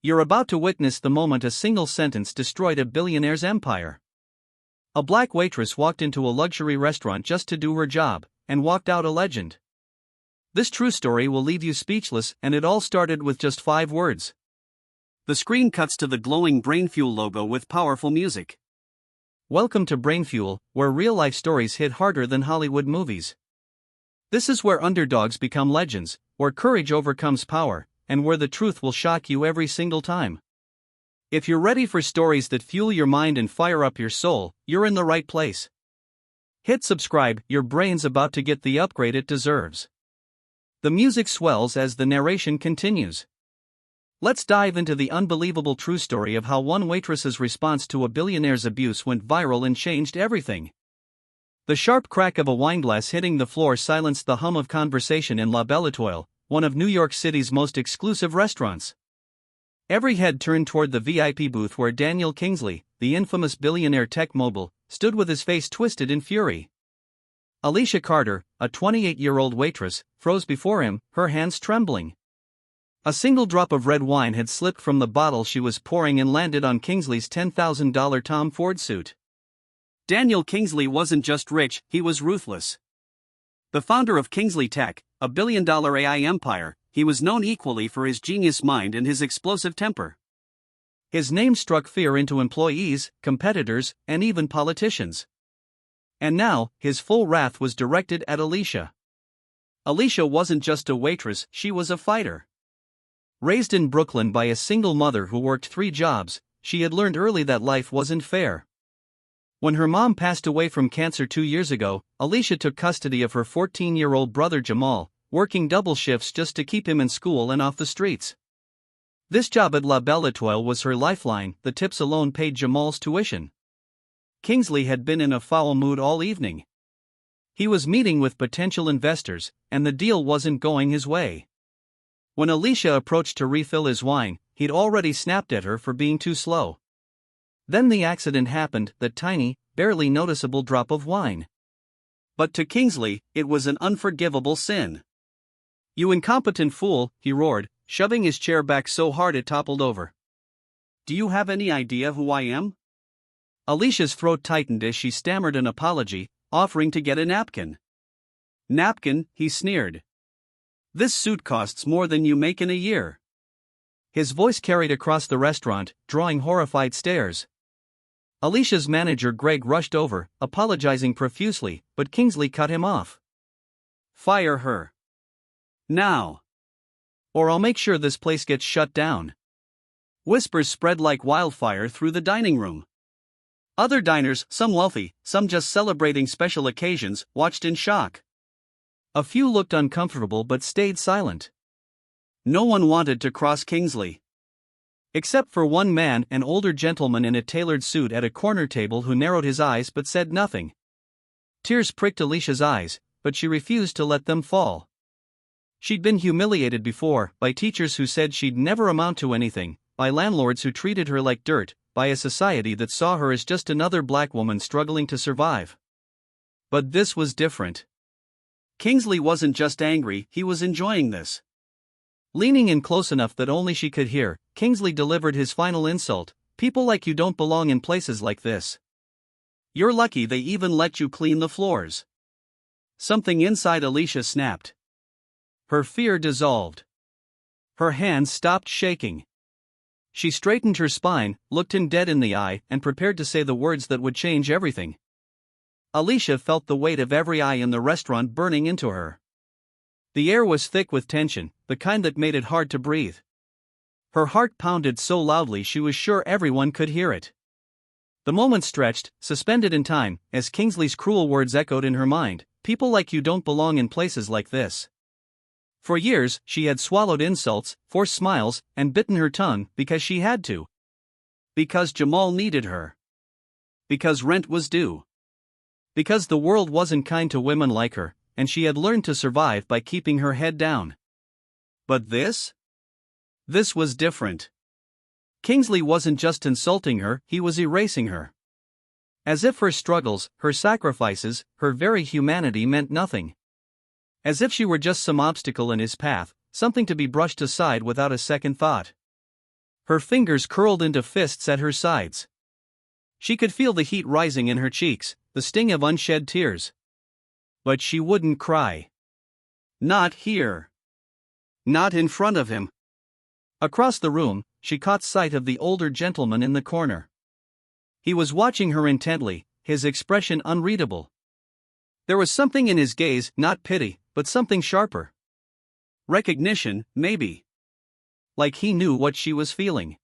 You're about to witness the moment a single sentence destroyed a billionaire's empire. A black waitress walked into a luxury restaurant just to do her job, and walked out a legend. This true story will leave you speechless, and it all started with just 5 words. The screen cuts to the glowing Brainfuel logo with powerful music. Welcome to Brainfuel, where real-life stories hit harder than Hollywood movies. This is where underdogs become legends, where courage overcomes power, and where the truth will shock you every single time. If you're ready for stories that fuel your mind and fire up your soul, you're in the right place. Hit subscribe, your brain's about to get the upgrade it deserves. The music swells as the narration continues. Let's dive into the unbelievable true story of how one waitress's response to a billionaire's abuse went viral and changed everything. The sharp crack of a wineglass hitting the floor silenced the hum of conversation in La Belle Étoile, one of New York City's most exclusive restaurants. Every head turned toward the VIP booth where Daniel Kingsley, the infamous billionaire tech mogul, stood with his face twisted in fury. Alicia Carter, a 28-year-old waitress, froze before him, her hands trembling. A single drop of red wine had slipped from the bottle she was pouring and landed on Kingsley's $10,000 Tom Ford suit. Daniel Kingsley wasn't just rich, he was ruthless. The founder of Kingsley Tech, a billion-dollar AI empire, he was known equally for his genius mind and his explosive temper. His name struck fear into employees, competitors, and even politicians. And now, his full wrath was directed at Alicia. Alicia wasn't just a waitress, she was a fighter. Raised in Brooklyn by a single mother who worked 3 jobs, she had learned early that life wasn't fair. When her mom passed away from cancer 2 years ago, Alicia took custody of her 14-year-old brother Jamal, working double shifts just to keep him in school and off the streets. This job at La Belle Étoile was her lifeline, the tips alone paid Jamal's tuition. Kingsley had been in a foul mood all evening. He was meeting with potential investors, and the deal wasn't going his way. When Alicia approached to refill his wine, he'd already snapped at her for being too slow. Then the accident happened, that tiny, barely noticeable drop of wine. But to Kingsley, it was an unforgivable sin. "You incompetent fool," he roared, shoving his chair back so hard it toppled over. "Do you have any idea who I am?" Alicia's throat tightened as she stammered an apology, offering to get a napkin. "Napkin," he sneered. "This suit costs more than you make in a year." His voice carried across the restaurant, drawing horrified stares. Alicia's manager Greg rushed over, apologizing profusely, but Kingsley cut him off. "Fire her. Now. Or I'll make sure this place gets shut down." Whispers spread like wildfire through the dining room. Other diners, some wealthy, some just celebrating special occasions, watched in shock. A few looked uncomfortable but stayed silent. No one wanted to cross Kingsley. Except for one man, an older gentleman in a tailored suit at a corner table who narrowed his eyes but said nothing. Tears pricked Alicia's eyes, but she refused to let them fall. She'd been humiliated before, by teachers who said she'd never amount to anything, by landlords who treated her like dirt, by a society that saw her as just another black woman struggling to survive. But this was different. Kingsley wasn't just angry, he was enjoying this. Leaning in close enough that only she could hear, Kingsley delivered his final insult: "People like you don't belong in places like this. You're lucky they even let you clean the floors." Something inside Alicia snapped. Her fear dissolved. Her hands stopped shaking. She straightened her spine, looked him dead in the eye, and prepared to say the words that would change everything. Alicia felt the weight of every eye in the restaurant burning into her. The air was thick with tension, the kind that made it hard to breathe. Her heart pounded so loudly she was sure everyone could hear it. The moment stretched, suspended in time, as Kingsley's cruel words echoed in her mind: "People like you don't belong in places like this." For years, she had swallowed insults, forced smiles, and bitten her tongue, because she had to. Because Jamal needed her. Because rent was due. Because the world wasn't kind to women like her, and she had learned to survive by keeping her head down. But this? This was different. Kingsley wasn't just insulting her, he was erasing her. As if her struggles, her sacrifices, her very humanity meant nothing. As if she were just some obstacle in his path, something to be brushed aside without a second thought. Her fingers curled into fists at her sides. She could feel the heat rising in her cheeks, the sting of unshed tears. But she wouldn't cry. Not here. Not in front of him. Across the room, she caught sight of the older gentleman in the corner. He was watching her intently, his expression unreadable. There was something in his gaze, not pity, but something sharper. Recognition, maybe. Like he knew what she was feeling.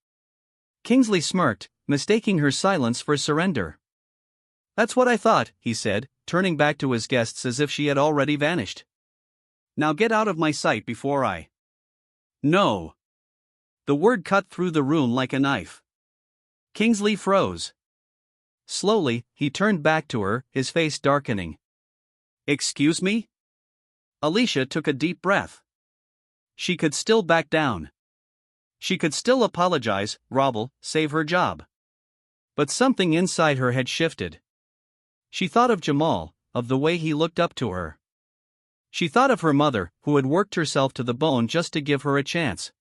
Kingsley smirked, mistaking her silence for surrender. "That's what I thought," he said, turning back to his guests as if she had already vanished. "Now get out of my sight before I—" "No." The word cut through the room like a knife. Kingsley froze. Slowly, he turned back to her, his face darkening. "Excuse me?" Alicia took a deep breath. She could still back down. She could still apologize, grovel, save her job. But something inside her had shifted. She thought of Jamal, of the way he looked up to her. She thought of her mother, who had worked herself to the bone just to give her a chance.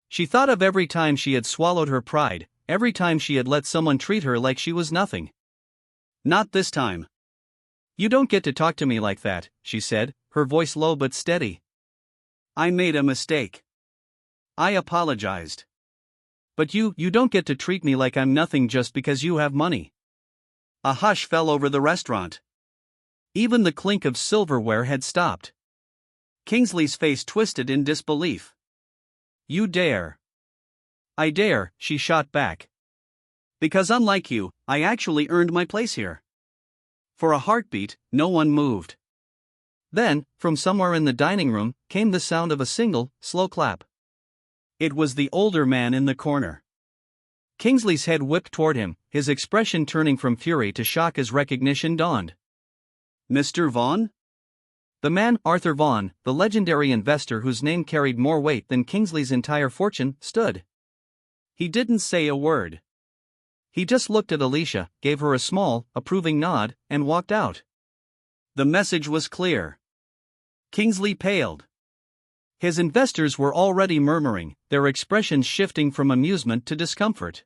She thought of every time she had swallowed her pride, every time she had let someone treat her like she was nothing. "Not this time." "You don't get to talk to me like that," she said, her voice low but steady. "I made a mistake. I apologized. But you don't get to treat me like I'm nothing just because you have money." A hush fell over the restaurant. Even the clink of silverware had stopped. Kingsley's face twisted in disbelief. "You dare?" "I dare," she shot back. "Because unlike you, I actually earned my place here." For a heartbeat, no one moved. Then, from somewhere in the dining room, came the sound of a single, slow clap. It was the older man in the corner. Kingsley's head whipped toward him, his expression turning from fury to shock as recognition dawned. "Mr. Vaughn?" The man, Arthur Vaughn, the legendary investor whose name carried more weight than Kingsley's entire fortune, stood. He didn't say a word. He just looked at Alicia, gave her a small, approving nod, and walked out. The message was clear. Kingsley paled. His investors were already murmuring, their expressions shifting from amusement to discomfort.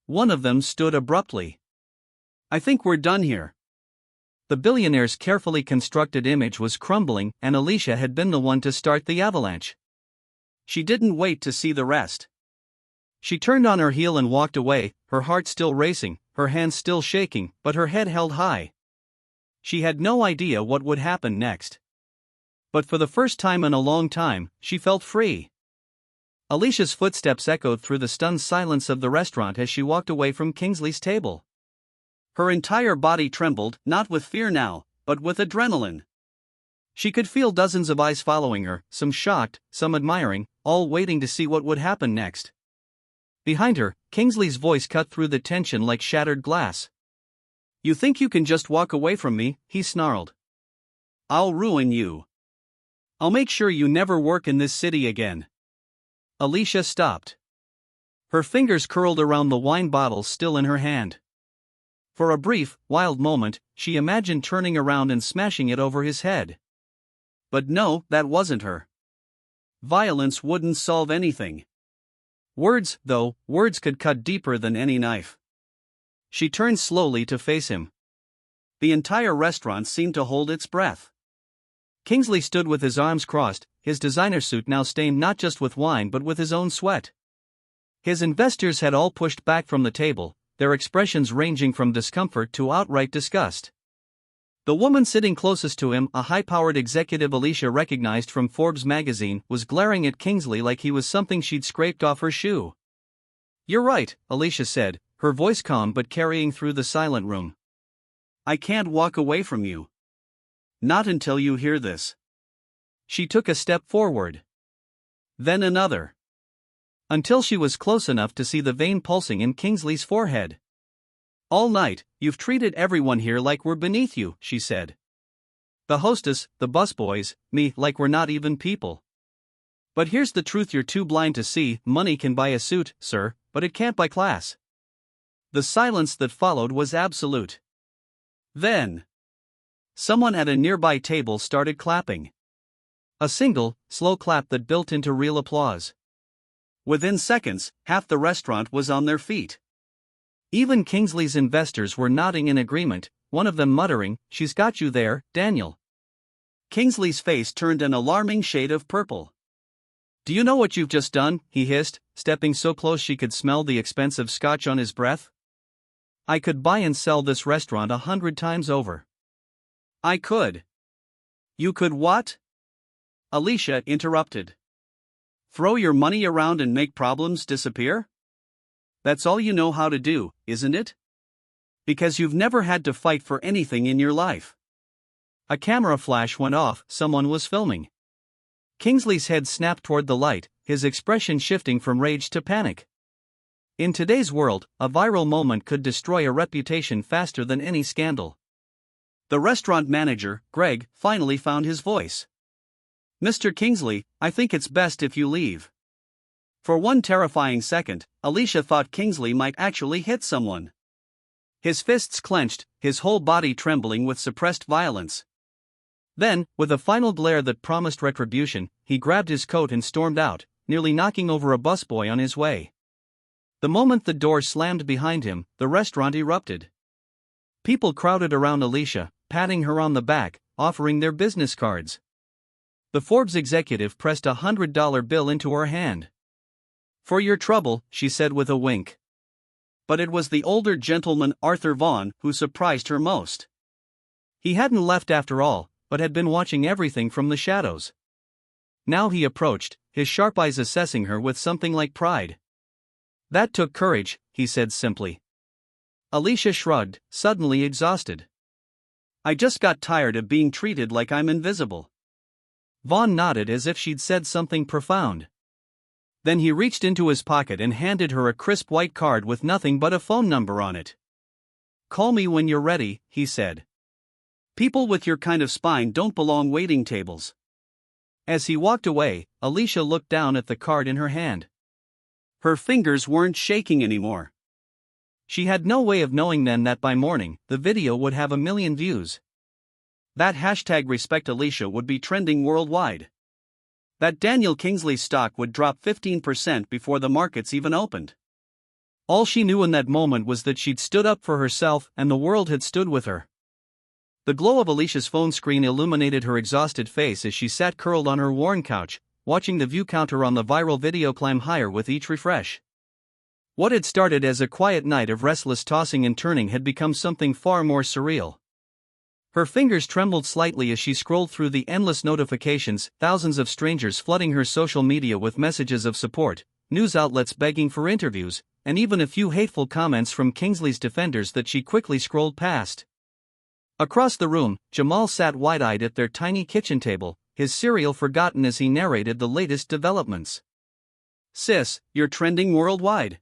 One of them stood abruptly. "I think we're done here." The billionaire's carefully constructed image was crumbling, and Alicia had been the one to start the avalanche. She didn't wait to see the rest. She turned on her heel and walked away, her heart still racing, her hands still shaking, but her head held high. She had no idea what would happen next. But for the first time in a long time, she felt free. Alicia's footsteps echoed through the stunned silence of the restaurant as she walked away from Kingsley's table. Her entire body trembled, not with fear now, but with adrenaline. She could feel dozens of eyes following her, some shocked, some admiring, all waiting to see what would happen next. Behind her, Kingsley's voice cut through the tension like shattered glass. "You think you can just walk away from me?" he snarled. "I'll ruin you. I'll make sure you never work in this city again." Alicia stopped. Her fingers curled around the wine bottle still in her hand. For a brief, wild moment, she imagined turning around and smashing it over his head. But no, that wasn't her. Violence wouldn't solve anything. Words, though, words could cut deeper than any knife. She turned slowly to face him. The entire restaurant seemed to hold its breath. Kingsley stood with his arms crossed, his designer suit now stained not just with wine but with his own sweat. His investors had all pushed back from the table, their expressions ranging from discomfort to outright disgust. The woman sitting closest to him, a high-powered executive Alicia recognized from Forbes magazine, was glaring at Kingsley like he was something she'd scraped off her shoe. "You're right," Alicia said, her voice calm but carrying through the silent room. "I can't walk away from you. Not until you hear this." She took a step forward. Then another. Until she was close enough to see the vein pulsing in Kingsley's forehead. "All night, you've treated everyone here like we're beneath you," she said. "The hostess, the busboys, me, like we're not even people. But here's the truth you're too blind to see: money can buy a suit, sir, but it can't buy class." The silence that followed was absolute. Then, someone at a nearby table started clapping. A single, slow clap that built into real applause. Within seconds, half the restaurant was on their feet. Even Kingsley's investors were nodding in agreement, one of them muttering, "She's got you there, Daniel." Kingsley's face turned an alarming shade of purple. "Do you know what you've just done?" he hissed, stepping so close she could smell the expensive scotch on his breath. "I could buy and sell this restaurant 100 times over." "I could." "You could what?" Alicia interrupted. "Throw your money around and make problems disappear? That's all you know how to do, isn't it? Because you've never had to fight for anything in your life." A camera flash went off, someone was filming. Kingsley's head snapped toward the light, his expression shifting from rage to panic. In today's world, a viral moment could destroy a reputation faster than any scandal. The restaurant manager, Greg, finally found his voice. "Mr. Kingsley, I think it's best if you leave." For one terrifying second, Alicia thought Kingsley might actually hit someone. His fists clenched, his whole body trembling with suppressed violence. Then, with a final glare that promised retribution, he grabbed his coat and stormed out, nearly knocking over a busboy on his way. The moment the door slammed behind him, the restaurant erupted. People crowded around Alicia, patting her on the back, offering their business cards. The Forbes executive pressed a $100 bill into her hand. "For your trouble," she said with a wink. But it was the older gentleman, Arthur Vaughn, who surprised her most. He hadn't left after all, but had been watching everything from the shadows. Now he approached, his sharp eyes assessing her with something like pride. "That took courage," he said simply. Alicia shrugged, suddenly exhausted. "I just got tired of being treated like I'm invisible." Vaughn nodded as if she'd said something profound. Then he reached into his pocket and handed her a crisp white card with nothing but a phone number on it. "Call me when you're ready," he said. "People with your kind of spine don't belong waiting tables." As he walked away, Alicia looked down at the card in her hand. Her fingers weren't shaking anymore. She had no way of knowing then that by morning, the video would have 1 million views. That hashtag Respect Alicia would be trending worldwide. That Daniel Kingsley's stock would drop 15% before the markets even opened. All she knew in that moment was that she'd stood up for herself and the world had stood with her. The glow of Alicia's phone screen illuminated her exhausted face as she sat curled on her worn couch, watching the view counter on the viral video climb higher with each refresh. What had started as a quiet night of restless tossing and turning had become something far more surreal. Her fingers trembled slightly as she scrolled through the endless notifications, thousands of strangers flooding her social media with messages of support, news outlets begging for interviews, and even a few hateful comments from Kingsley's defenders that she quickly scrolled past. Across the room, Jamal sat wide-eyed at their tiny kitchen table, his cereal forgotten as he narrated the latest developments. "Sis, you're trending worldwide.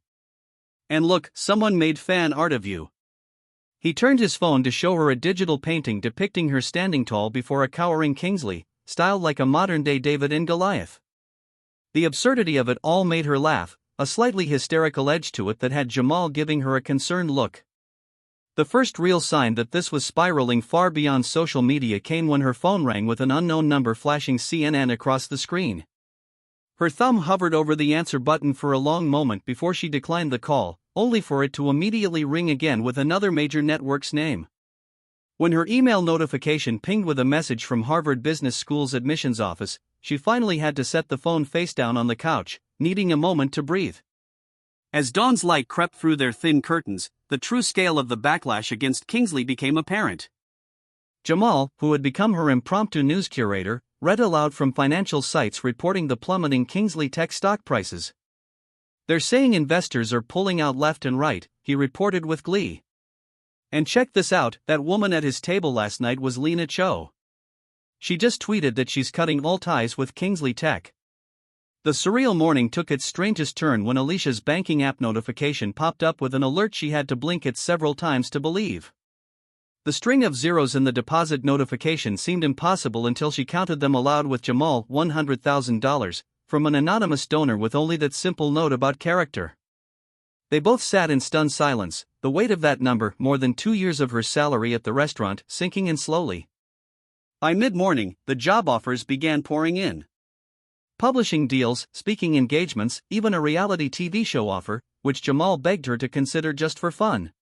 And look, someone made fan art of you." He turned his phone to show her a digital painting depicting her standing tall before a cowering Kingsley, styled like a modern-day David and Goliath. The absurdity of it all made her laugh, a slightly hysterical edge to it that had Jamal giving her a concerned look. The first real sign that this was spiraling far beyond social media came when her phone rang with an unknown number flashing CNN across the screen. Her thumb hovered over the answer button for a long moment before she declined the call, only for it to immediately ring again with another major network's name. When her email notification pinged with a message from Harvard Business School's admissions office, she finally had to set the phone face down on the couch, needing a moment to breathe. As dawn's light crept through their thin curtains, the true scale of the backlash against Kingsley became apparent. Jamal, who had become her impromptu news curator, read aloud from financial sites reporting the plummeting Kingsley tech stock prices. "They're saying investors are pulling out left and right," he reported with glee. "And check this out, that woman at his table last night was Lena Cho. She just tweeted that she's cutting all ties with Kingsley Tech." The surreal morning took its strangest turn when Alicia's banking app notification popped up with an alert she had to blink at several times to believe. The string of zeros in the deposit notification seemed impossible until she counted them aloud with Jamal $100,000, from an anonymous donor with only that simple note about character. They both sat in stunned silence, the weight of that number, more than 2 years of her salary at the restaurant, sinking in slowly. By mid-morning, the job offers began pouring in. Publishing deals, speaking engagements, even a reality TV show offer, which Jamal begged her to consider just for fun.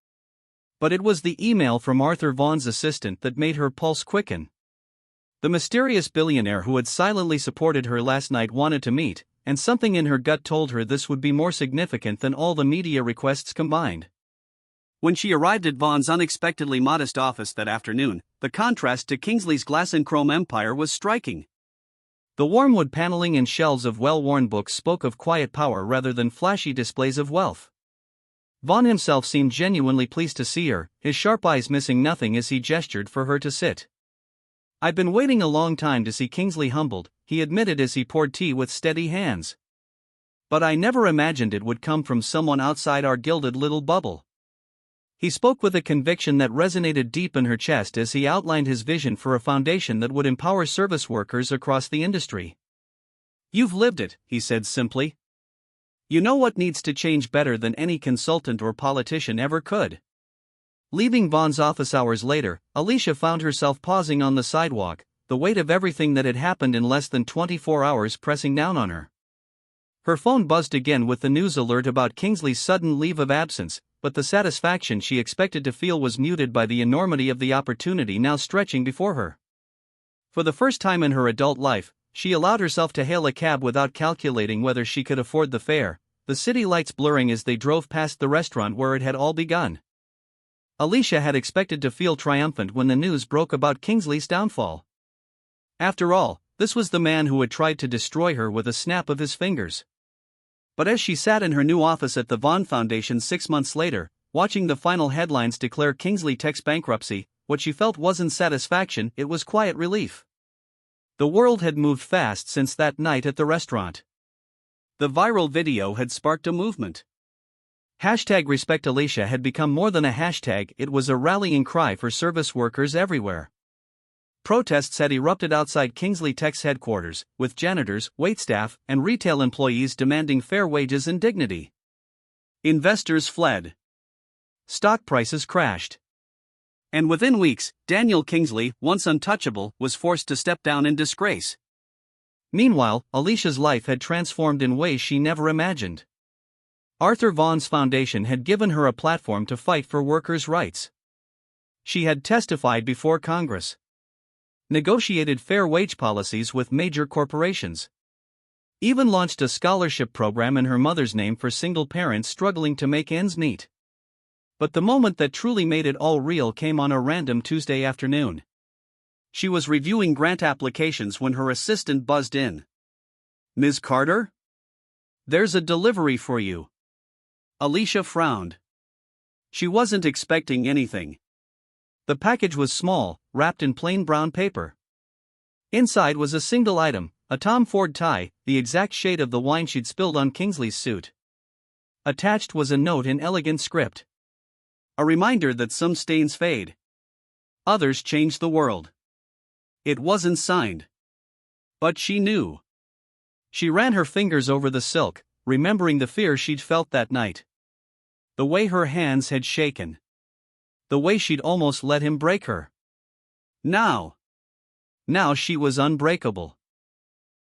But it was the email from Arthur Vaughn's assistant that made her pulse quicken. The mysterious billionaire who had silently supported her last night wanted to meet, and something in her gut told her this would be more significant than all the media requests combined. When she arrived at Vaughn's unexpectedly modest office that afternoon, the contrast to Kingsley's glass and chrome empire was striking. The warm wood paneling and shelves of well-worn books spoke of quiet power rather than flashy displays of wealth. Vaughn himself seemed genuinely pleased to see her, his sharp eyes missing nothing as he gestured for her to sit. "I've been waiting a long time to see Kingsley humbled," he admitted as he poured tea with steady hands. "But I never imagined it would come from someone outside our gilded little bubble." He spoke with a conviction that resonated deep in her chest as he outlined his vision for a foundation that would empower service workers across the industry. "You've lived it," he said simply. "You know what needs to change better than any consultant or politician ever could." Leaving Vaughn's office hours later, Alicia found herself pausing on the sidewalk, the weight of everything that had happened in less than 24 hours pressing down on her. Her phone buzzed again with the news alert about Kingsley's sudden leave of absence, but the satisfaction she expected to feel was muted by the enormity of the opportunity now stretching before her. For the first time in her adult life, she allowed herself to hail a cab without calculating whether she could afford the fare, the city lights blurring as they drove past the restaurant where it had all begun. Alicia had expected to feel triumphant when the news broke about Kingsley's downfall. After all, this was the man who had tried to destroy her with a snap of his fingers. But as she sat in her new office at the Vaughn Foundation 6 months later, watching the final headlines declare Kingsley Tech's bankruptcy, what she felt wasn't satisfaction, it was quiet relief. The world had moved fast since that night at the restaurant. The viral video had sparked a movement. #RespectAlicia had become more than a hashtag, it was a rallying cry for service workers everywhere. Protests had erupted outside Kingsley Tech's headquarters, with janitors, waitstaff, and retail employees demanding fair wages and dignity. Investors fled. Stock prices crashed. And within weeks, Daniel Kingsley, once untouchable, was forced to step down in disgrace. Meanwhile, Alicia's life had transformed in ways she never imagined. Arthur Vaughn's foundation had given her a platform to fight for workers' rights. She had testified before Congress, negotiated fair wage policies with major corporations, even launched a scholarship program in her mother's name for single parents struggling to make ends meet. But the moment that truly made it all real came on a random Tuesday afternoon. She was reviewing grant applications when her assistant buzzed in. "Ms. Carter? There's a delivery for you." Alicia frowned. She wasn't expecting anything. The package was small, wrapped in plain brown paper. Inside was a single item, a Tom Ford tie, the exact shade of the wine she'd spilled on Kingsley's suit. Attached was a note in elegant script. A reminder that some stains fade. Others change the world. It wasn't signed. But she knew. She ran her fingers over the silk, remembering the fear she'd felt that night. The way her hands had shaken. The way she'd almost let him break her. Now she was unbreakable.